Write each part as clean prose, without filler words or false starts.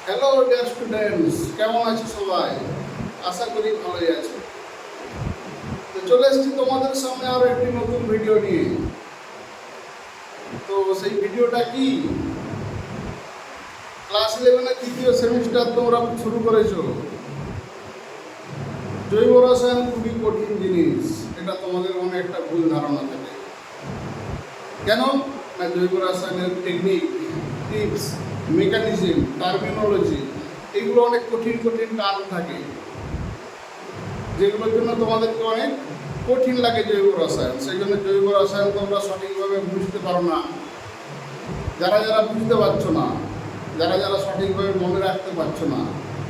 Hello dear students, কেমন আছো সবাই? আশা করি ভালোই আছো। তো চলে এসেছি তোমাদের সামনে আরো একটি নতুন ভিডিও নিয়ে। তো সেই ভিডিওটা কি? ক্লাস 11 এর তৃতীয় সেমিস্টার তোমরা শুরু করেছো। জৈব রসায়ন খুবই কঠিন জিনিস, এটা তোমাদের মনে একটা ভুল ধারণা থাকে। কেন না, জৈব রসায়নের টেকনিক, টিপস, মেকানিজম, টার্মিনোলজি এগুলো অনেক কঠিন কঠিন টার্ম থাকে, যেগুলোর জন্য তোমাদেরকে অনেক কঠিন লাগে জৈব রসায়ন। সেই জন্য জৈব রসায়ন তোমরা সঠিকভাবে বুঝতে পারো না। যারা যারা বুঝতে পারছো না, যারা যারা সঠিকভাবে মনে রাখতে পারছো না,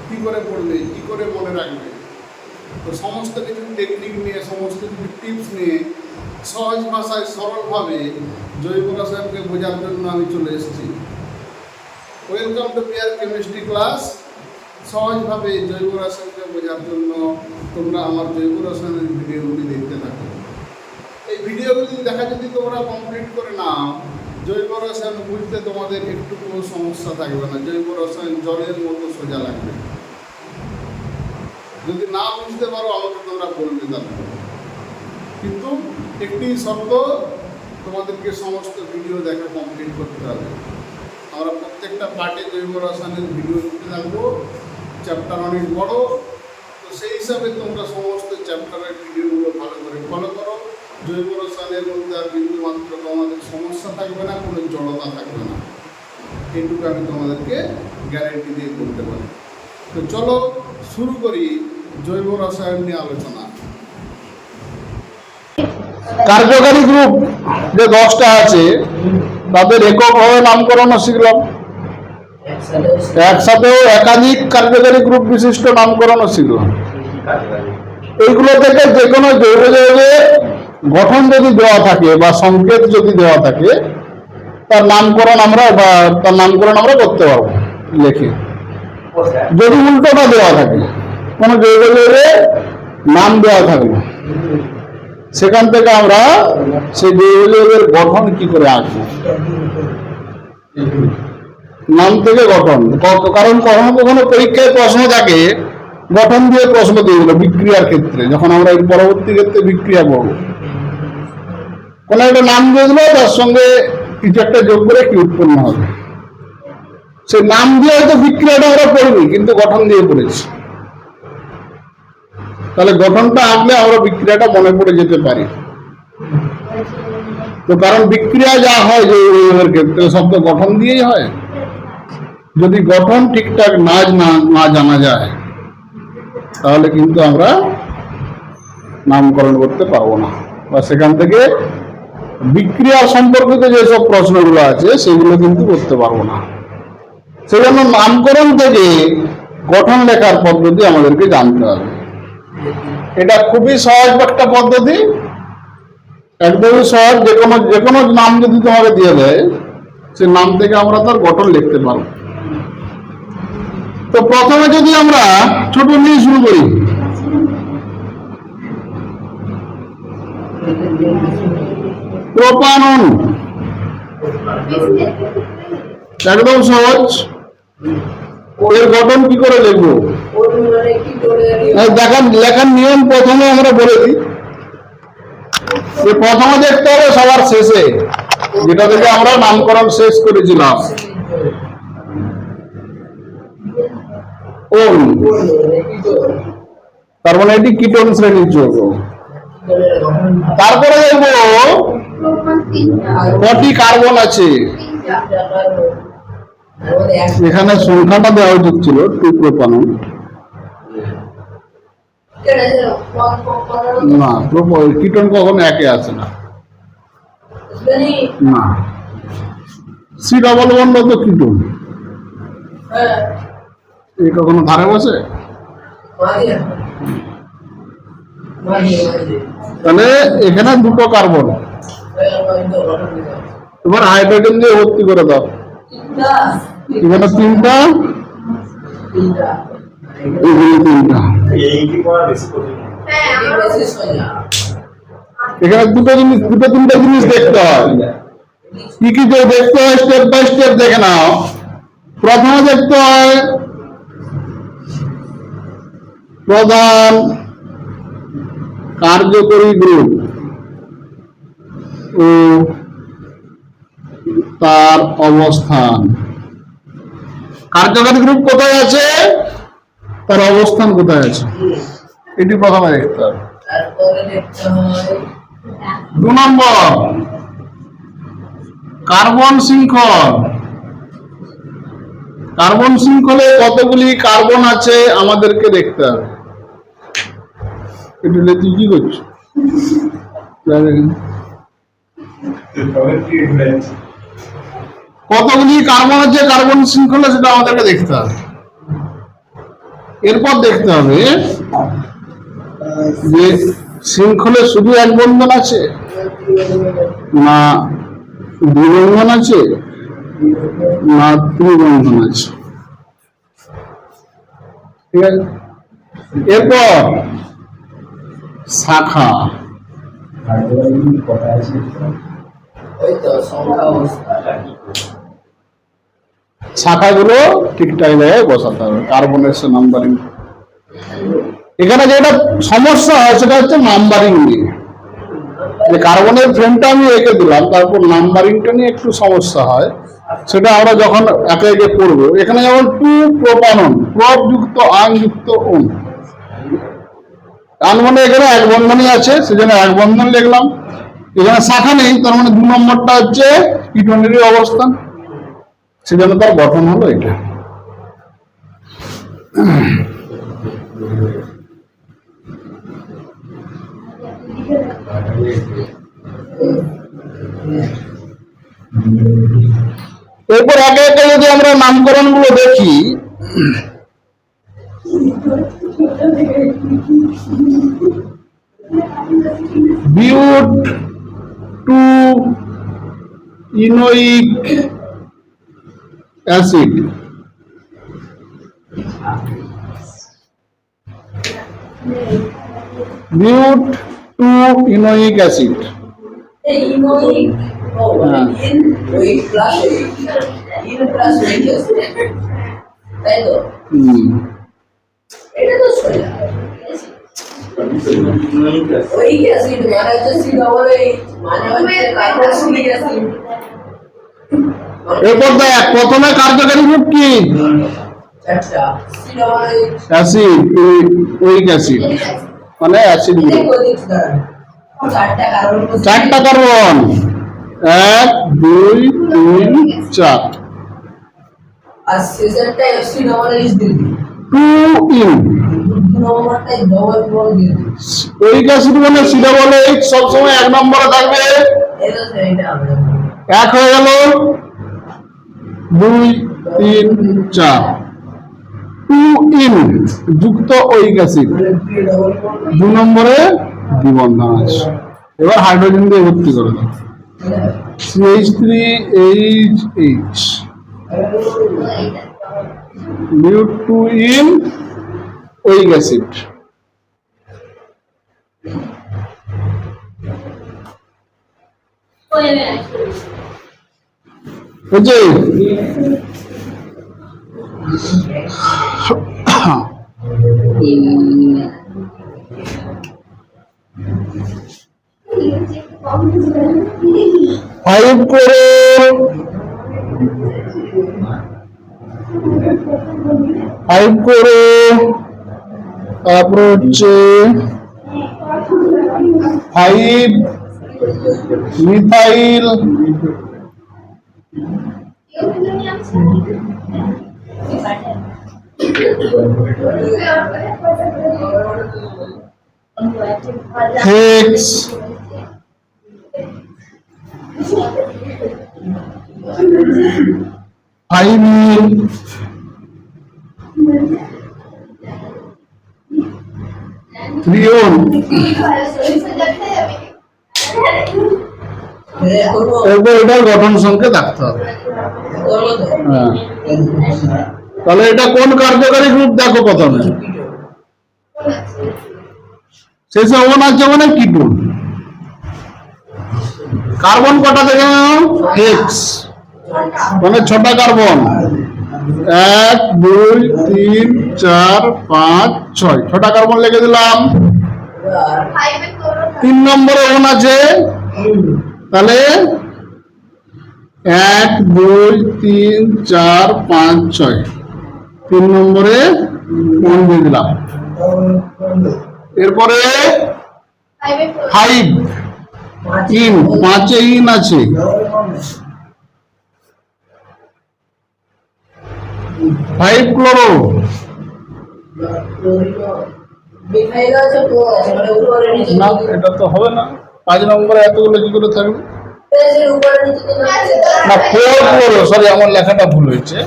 কী করে পড়বে, কী করে মনে রাখবে, তো সমস্ত কিছু টেকনিক নিয়ে, সমস্ত কিছু টিপস নিয়ে সহজ ভাষায় সরলভাবে জৈব রসায়নকে বোঝার জন্য আমি চলে এসেছি। Welcome to pure chemistry class. সহজভাবে জৈব রসায়নকে বোঝার জন্য তোমরা আমার জৈব রসায়নের ভিডিওগুলি দেখতে থাকো। এই ভিডিওগুলি দেখা যদি তোমরা কমপ্লিট করে নাও, জৈব রসায়ন বুঝতে তোমাদের একটুকু সমস্যা থাকবে না। জৈব রসায়ন জলের মতো সোজা লাগবে। যদি না বুঝতে পারো আমাকে তোমরা বলবে তারপর, কিন্তু একটি শর্ত, তোমাদেরকে সমস্ত ভিডিও দেখা কমপ্লিট করতে হবে। আমরা প্রত্যেকটা পার্টে জৈব রসায়নের ভিডিও দিতে থাকবো। চ্যাপ্টার অনেক বড়, তো সেই হিসাবে তোমরা সমস্ত চ্যাপ্টারের ভিডিওগুলো ভালো করে ফলো করো। জৈব রসায়নের মধ্যে আর বিন্দুমাত্র তোমাদের সমস্যা থাকবে না, কোনো জড়তা থাকবে না, এইটুকু আমি তোমাদেরকে গ্যারেন্টি দিয়ে বলতে পারি। তো চলো শুরু করি জৈব রসায়ন নিয়ে আলোচনা। কার্যকারী গ্রুপ যে 10টা আছে তাদের এককভাবে নামকরণ শিখলাম, একসাথেও একাধিক কার্যকারী গ্রুপ বিশিষ্ট নামকরণ শিখলাম। এইগুলো থেকে যে কোনো জৈব যৌগের গঠন যদি দেওয়া থাকে বা সংকেত যদি দেওয়া থাকে, তার নামকরণ আমরা করতে পারবো লিখে। যদি উল্টোটা দেওয়া থাকে, কোনো জৈব যৌগের নাম দেওয়া থাকবে, সেখান থেকে আমরা সেই জৈব যৌগের গঠন কি করে আঁকবো, নাম থেকে গঠন। কারণ কখনো কখনো পরীক্ষায় প্রশ্ন থাকে গঠন দিয়ে প্রশ্ন দিয়ে দিল বিক্রিয়ার ক্ষেত্রে, যখন আমরা এর পরবর্তী ক্ষেত্রে বিক্রিয়া করবো, কোনো একটা নাম দিয়ে দিল, তার সঙ্গে কিছু একটা যোগ করে কি উৎপন্ন হবে। সেই নাম দিয়ে হয়তো বিক্রিয়াটা আমরা পড়িনি, কিন্তু গঠন দিয়ে পড়েছি। তাহলে গঠনটা আঁকলে আমরা বিক্রিয়াটা মনে পড়ে যেতে পারি। তো কারণ বিক্রিয়া যা হয় জৈবের ক্ষেত্রে সব তো গঠন দিয়েই হয়। যদি গঠন ঠিকঠাক না জানা যায়, তাহলে কিন্তু আমরা নামকরণ করতে পারবো না, বা সেখান থেকে বিক্রিয়া সম্পর্কিত যেসব প্রশ্নগুলো আছে সেগুলো কিন্তু করতে পারবো না। সেই জন্য নামকরণ থেকে গঠন লেখার পদ্ধতি আমাদেরকে জানতে হবে। এটা খুবই সহজ একটা পদ্ধতি, একদমই সহজ। যে কোনো নাম যদি তোমাকে দিয়ে দেয়, সে নাম থেকে আমরা তার গঠন লিখতে পারবো। তো প্রথমে যদি আমরা ছোট নিয়ে শুরু করি, প্রোপানন, একদম সহজ। এর গঠন কি করে লিখবো, লেখার নিয়ম প্রথমে আমরা বলে দিই। প্রথমে দেখতে হবে সবার শেষে, যেটা থেকে আমরা নামকরণ শেষ করেছিলাম, ওন। তার মানে এটি কিটোন শ্রেণীর যৌগ। তারপরে দেখবো কটি কার্বন আছে। এখানে সংখ্যাটা দেওয়া উচিত ছিল 2 প্রোপানন। না, কিটোন কখনো একে আছে না। না, সি ডবল বন্ড তো কিটোন, এই কখনো ধারে বসে। তাহলে এখানে 2টো কার্বন, তোমার হাইড্রোজেন দিয়ে ভর্তি করে দাও। এখানে 3টা, এখানে দুটো 3টে জিনিস দেখতে হয়। কি কি দেখতে হয় স্টেপ বাই স্টেপ দেখে নাও। প্রথমে দেখতে হয় প্রধান কার্যকরী গ্রুপ ও তার অবস্থান। কার্যকরী গ্রুপ কোথায় আছে, তার অবস্থান কোথায় আছে, এটি প্রথমে দেখতে হবে। তারপরে দেখতে হয় 2 নম্বর কার্বন শৃঙ্খল। কার্বন শৃঙ্খলে কতগুলি কার্বন আছে আমাদেরকে দেখতে হবে। একটু তুই কি করছিস? কতগুলি কার্বন আছে কার্বন শৃঙ্খলে, সেটা আমাদেরকে দেখতে হবে। এরপর দেখতে হবে যে শৃঙ্খলে শুধু এক বন্ধন আছে না দ্বিবন্ধন আছে না ত্রিবন্ধন আছে। ঠিক আছে, এরপর শাখা। ওই তো সংখ্যা অবস্থা শাখাগুলো ঠিকঠাক জায়গায় বসাতে হবে। কার্বনের সে নাম্বারিং, এখানে যেটা সমস্যা হয় সেটা হচ্ছে নাম্বারিং নিয়ে। যে কার্বনের ফ্রেমটা আমি এঁকে দিলাম, তারপর নাম্বারিংটা নিয়ে একটু সমস্যা হয়। সেটা আমরা যখন একে একে করবো, এখানে যেমন 2 প্রোপানন, প্রপ যুক্ত আন যুক্ত ওন। আন মানে এখানে এক বন্ধনই আছে, সেজন্য এক বন্ধন লিখলাম। এখানে শাখা নেই, তার মানে 2 নম্বরটা হচ্ছে কিটোনেরই অবস্থান, সেজন্য তার গঠন হলো এটা। এরপর একে একে যদি আমরা নামকরণ গুলো দেখি, বিউট টু ইনোইক অ্যাসিড, বিউট টু ইনোইক অ্যাসিড। এই ইনোইক ও হ্যাঁ। ওই প্লাস ইন প্লাস ওই আছে তাই তো এটা তো সোজা ওই অ্যাসিড মানে হচ্ছে সিডাবলে মানে হচ্ছে কার্বক্সিলিক অ্যাসিড। এরপর দেখ প্রথমে কার্যকারী গ্রুপ কি, চারটা সিডাবলে অ্যাসিড, উইক অ্যাসিড মানে অ্যাসিড গ্রুপ। চারটা কার্বন 4টা কার্বন, 1 2 3 4, আর শেষেরটা সিডাবলে দিন 2 ইন। নম্বরটাই ডবল বল দিন উইক অ্যাসিড মানে সিডা বলে সব সময় 1 নম্বরে থাকবে। এটা সেইটা আমরা 1 হয়ে গেল, 2 3 4, 2 ইন যুক্ত উইক অ্যাসিড, ডবল বল 2 নম্বরে দ্বিবন্ধন আছে। এবার হাইড্রোজেন দিয়ে ভর্তি করে দাও, CH3HH, বিউট 2 ইন উইক অ্যাসিড। বুঝলি? ফাইভ করে তারপরে হচ্ছে 5 মিথাইল হেক্স, 5 মিল, 3 ওন। এরপর এটার গঠন সংখ্যা থাকতে হবে। হ্যাঁ, তাহলে এটা কোন কার্যকারী গ্রুপ দেখো প্রথমে, শেষে ওন আছে মানে কিটোন। কার্বন কটা থেকে, হেক্স মানে 6টা কার্বন, 1 2 3 4 5 6 ছটা কার্বন লিখে দিলাম। এবার 3 নম্বরে ওন আছে, তাহলে 1 2 3 4 5 6 3 নম্বরে ওন দিয়ে দিলাম। এরপরে 5 ইন, 5 এ ইন আছে, 5 ক্লোরো, মিথাইল আছে তো আছে মানে উপরে নিচে না এটা তো হবে না। 5 নম্বরে এতগুলো কি করে থাকবে? এর উপরে নিচে তো আছে না 4 ক্লোরো, সরি আমার লেখাটা ভুল হয়েছে,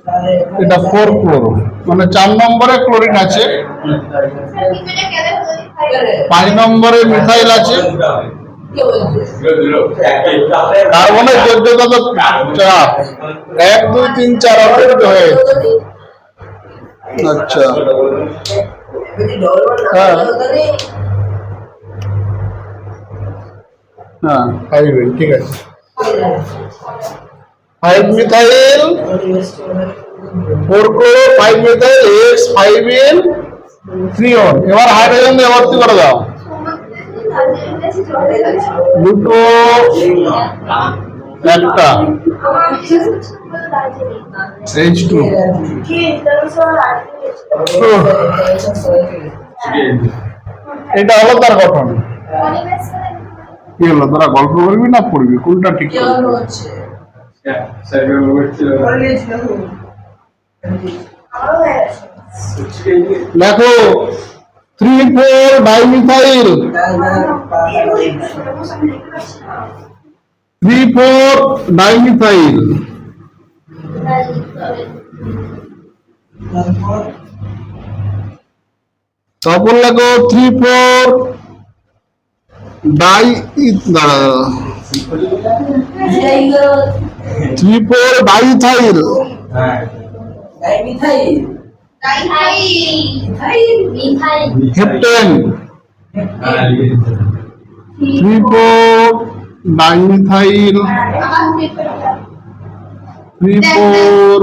তাহলে এটা 4 ক্লোরো, মানে 4 নম্বরে ক্লোরিন আছে, 5 নম্বরে মিথাইল আছে, কি বলছিস কার্বনের যোগ্যতা তো 4, 1 2 3 4 অপেক্ষিত হয়ে আচ্ছা বেটি ডবল বল না হ্যাঁ। তাহলে হ্যাঁ 5 ঠিক আছে। 5 methyl 4 chloro 5 methyl X 5 in 3 on. এবার হাইড্রোজেন দিয়ে ভর্তি করে দাও, দুটো একটা H2 এটা হলো তার গঠন। কি হলো, তোরা গল্প করবি না পড়বি, কোনটা ঠিক কি করবি? হচ্ছে দেখো 3 4 ডাইমিথাইল, 3 4 ডাইমিথাইল, তারপর লেখো 3 4 die 3 4 diethyl, methyl heptane, 3 4 dimethyl, 3 4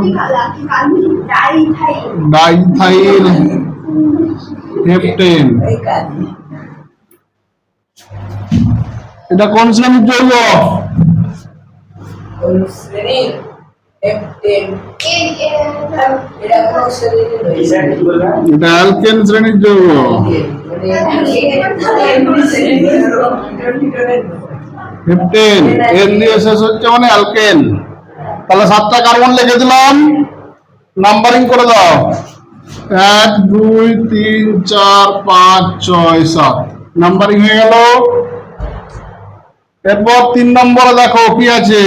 diethyl, heptane. এটা কোন শ্রেণীর যৌগ? কোন শ্রেণীর হেপ্টেন এটা কোন শ্রেণীর এটা অ্যালকেন শ্রেণীর যৌগ। হেপ্টেন এর দিয়ে শেষ হচ্ছে মানে অ্যালকেন। তাহলে 7টা কার্বন লিখে দিলাম, নাম্বারিং করে দাও 1 2 3 4 5 6 7 নাম্বারিং হয়ে গেল। এরপর 3 নম্বরে দেখো কি আছে,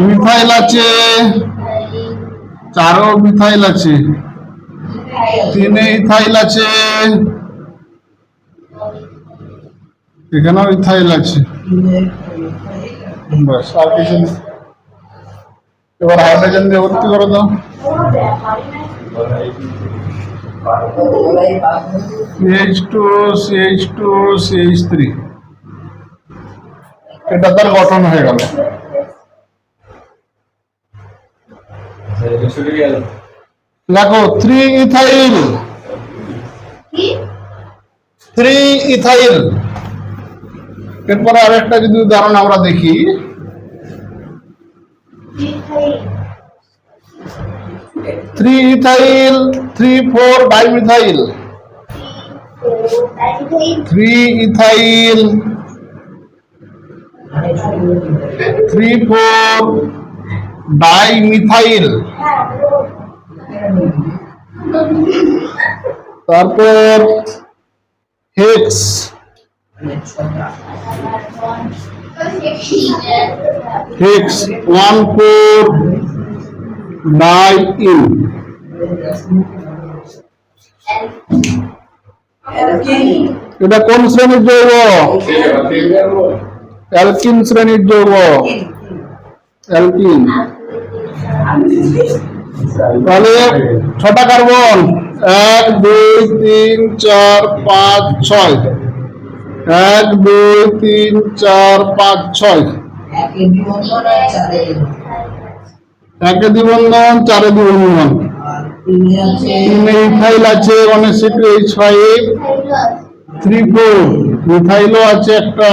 মিথাইল আছে, 4 মিথাইল আছে, 3 ইথাইল আছে, এখানেও ইথাইল আছে, বাস আর কিছু নেই। এবার হাইড্রোজেন দিয়ে ভর্তি করে দাও, CH2 CH2 CH3, এটা তার গঠন হয়ে গেল। দেখো 3 ইথাইল, 3 ইথাইল। এরপরে আরেকটা যদি উদাহরণ আমরা দেখি, 3 ইথাইল 3 4 ডাইমিথাইল, 3 ইথাইল 3 4 ডাইমিথাইল, তারপর হেক্স, হেক্স 1 4 ডাই ইন। এটা কোন শ্রেণীর যৌগ? অ্যালকিন শ্রেণীর যৌগ, অ্যালকিন। তাহলে 6টা কার্বন 1 2 3 4 5 6, 1 2 3 4 5 6, একে দ্বিবন্ধন, চারে দ্বিবন্ধন। তিনে আছে মিথাইল আছে 1 3 4 মিথাইলও আছে একটা,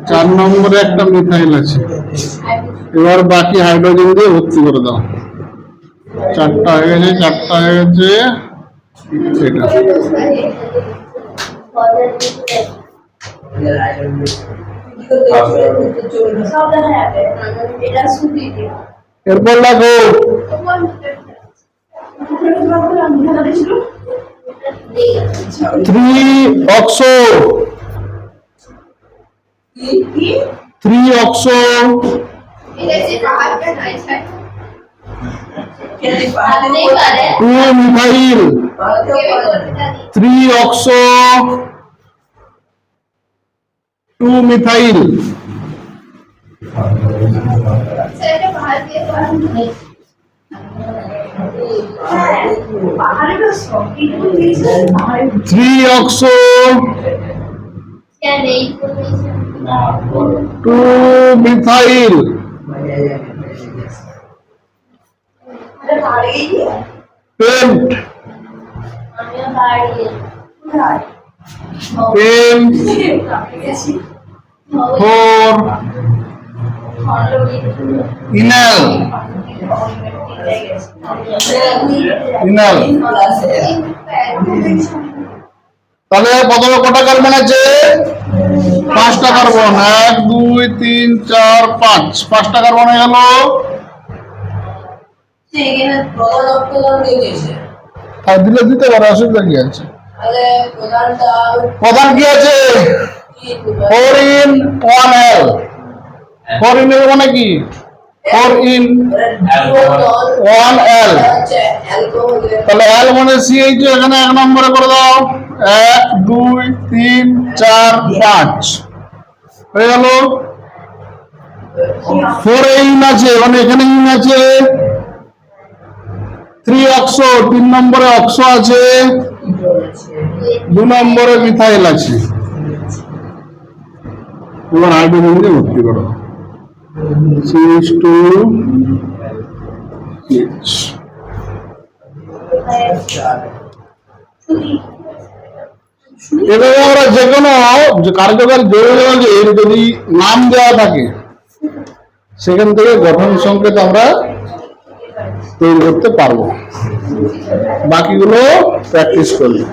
4 নম্বরে একটা মিথাইল আছে। এবার বাকি হাইড্রোজেন দিয়ে ভর্তি করে দাও। 4টা হয়ে গেছে, 4টা হয়ে গেছে। এটা এরপর লাগো 3-অক্সো, 3-অক্সো, 2-মিথাইল, 3-অক্সো, 2-মিথাইল। থ্রি অক্সো, 2-মিথাইল, পেন্ট, পেন্ট, 4, ইনাল, ইনাল। তাহলে প্রথমে কটা কার্বন আছে? 5টা কার্বন। 1 2 3 4 5, 5টা কার্বন হয়ে গেল। আর দিলে দিতে পারো, অসুবিধা কি আছে? প্রধান কি আছে? 4in 1l। 4in এর মানে কি? 4in 1l। তাহলে l মানে CH, এখানে 1 নম্বরে করে দাও। 1 2 3 4 5 হয়ে গেল। 4 ইন আছে, মানে এখানে ইন আছে। 3 অক্সো, 3 নম্বরে অক্সো আছে, 2 নম্বরে মিথাইল আছে। এবার হাইড্রোজেন দিয়ে ভর্তি করো। CH2H। এভাবে আমরা যে কোনো কার্যকর যৌগের যদি নাম দেওয়া থাকে, সেখান থেকে গঠন সংকেত আমরা তৈরি করতে পারবো। বাকিগুলো প্র্যাকটিস করলে।